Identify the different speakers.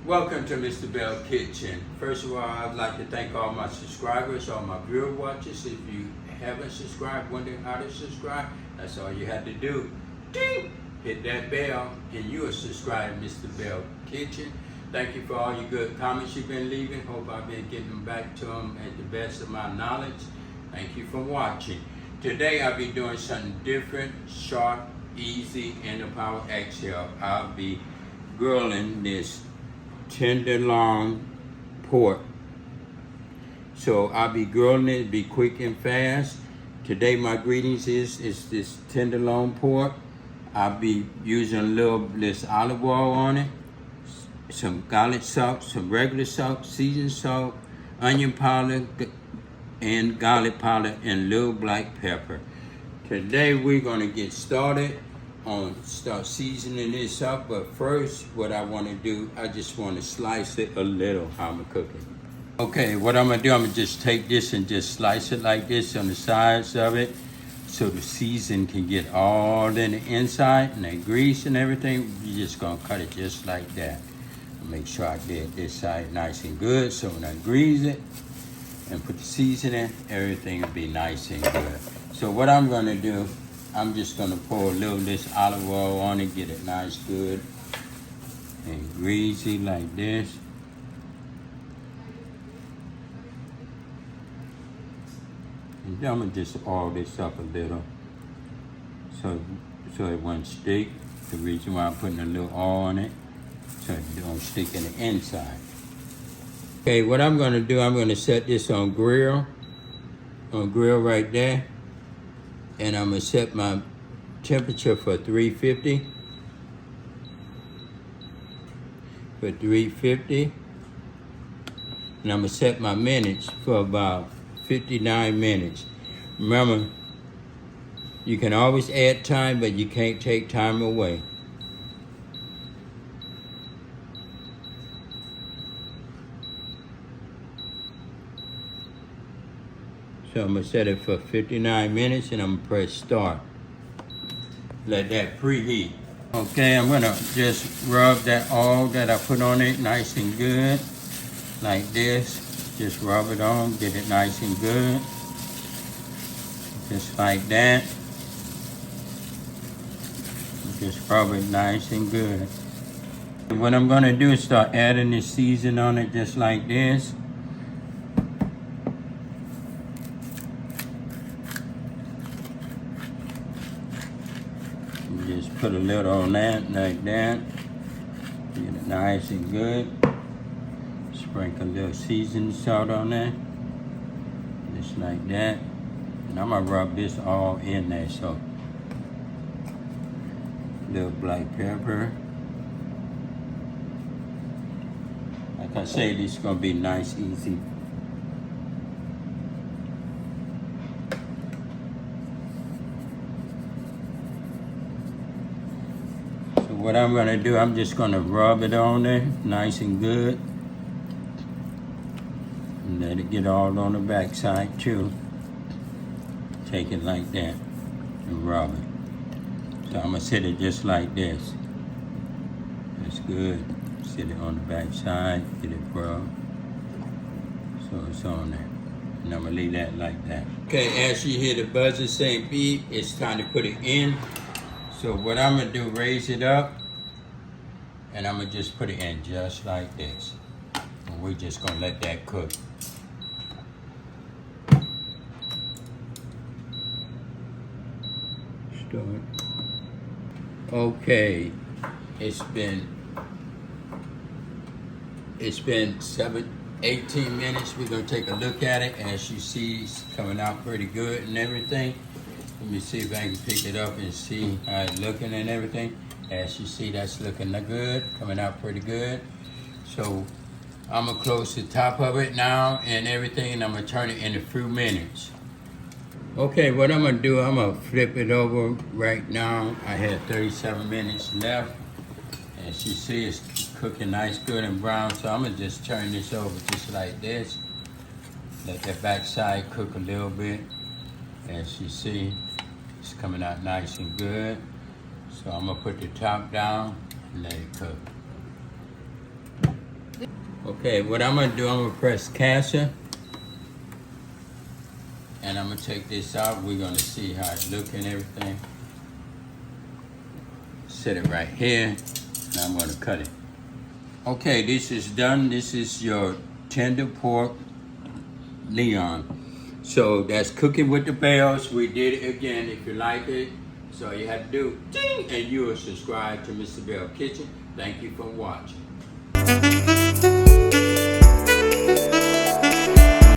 Speaker 1: Welcome to Mr. Bell Kitchen. First of all, I'd like to thank all my subscribers, all my viewer watchers. If you haven't subscribed, wondering how to subscribe, that's all you had to do. Ding! Hit that bell and you are subscribed to Mr. Bell Kitchen. Thank you for all your good comments you've been leaving. Hope I've been getting back to them at the best of my knowledge. Thank you for watching. Today I'll be doing something different, sharp, easy, and the power exhale. I'll be grilling this tenderloin pork. So I'll be grilling it, be quick and fast. Today my ingredients is this tenderloin pork. I'll be using a little this olive oil on it, some garlic salt, some regular salt, seasoned salt, onion powder, and garlic powder, and little black pepper. Today we're gonna get started start seasoning this up, but first what I want to do, I just want to slice it a little how I'm cooking. Okay, what I'm gonna do, I'm gonna just take this and just slice it like this on the sides of it so the season can get all in the inside and the grease and everything. You're just gonna cut it just like that. Make sure I get this side nice and good, so when I grease it and put the seasoning, everything will be nice and good. So what I'm gonna do, I'm just gonna pour a little of this olive oil on it, get it nice, good, and greasy like this. And then I'm gonna just oil this up a little so it won't stick. The reason why I'm putting a little oil on it, so it don't stick in the inside. Okay, what I'm gonna do, I'm gonna set this on grill right there. And I'm gonna set my temperature for 350. And I'm gonna set my minutes for about 59 minutes. Remember, you can always add time, but you can't take time away. So I'm gonna set it for 59 minutes and I'm gonna press start. Let that preheat. Okay, I'm gonna just rub that oil that I put on it nice and good, like this. Just rub it on, get it nice and good. Just like that. Just rub it nice and good. And what I'm gonna do is start adding the season on it just like this. Just put a little on that, like that. Get it nice and good. Sprinkle a little seasoned salt on that. Just like that. And I'm gonna rub this all in there, so. Little black pepper. Like I say, this is gonna be nice, easy. What I'm gonna do, I'm just gonna rub it on there, nice and good. And let it get all on the back side too. Take it like that and rub it. So I'm gonna sit it just like this. That's good. Sit it on the back side, get it rubbed. So it's on there. And I'm gonna leave that like that. Okay, as you hear the buzzer saying beep, it's time to put it in. So what I'm gonna do, raise it up, and I'm gonna just put it in just like this. And we're just gonna let that cook. Start. Okay, it's been 18 minutes. We're gonna take a look at it. As you see, it's coming out pretty good and everything. Let me see if I can pick it up and see how it's looking and everything. As you see, that's looking good, coming out pretty good. So I'm gonna close the top of it now and everything, and I'm gonna turn it in a few minutes. Okay, what I'm gonna do, I'm gonna flip it over right now. I had 37 minutes left. As you see, it's cooking nice, good, and brown. So I'm gonna just turn this over just like this. Let that back side cook a little bit. As you see, it's coming out nice and good. So I'm gonna put the top down and let it cook. Okay, what I'm gonna do, I'm gonna press cancel. And I'm gonna take this out. We're gonna see how it looks and everything. Set it right here, and I'm gonna cut it. Okay, this is done. This is your tender pork Leon. So that's cooking with the bells. We did it again. If you like it, so all you have to do, ding, and you will subscribe to Mr. Bell Kitchen. Thank you for watching.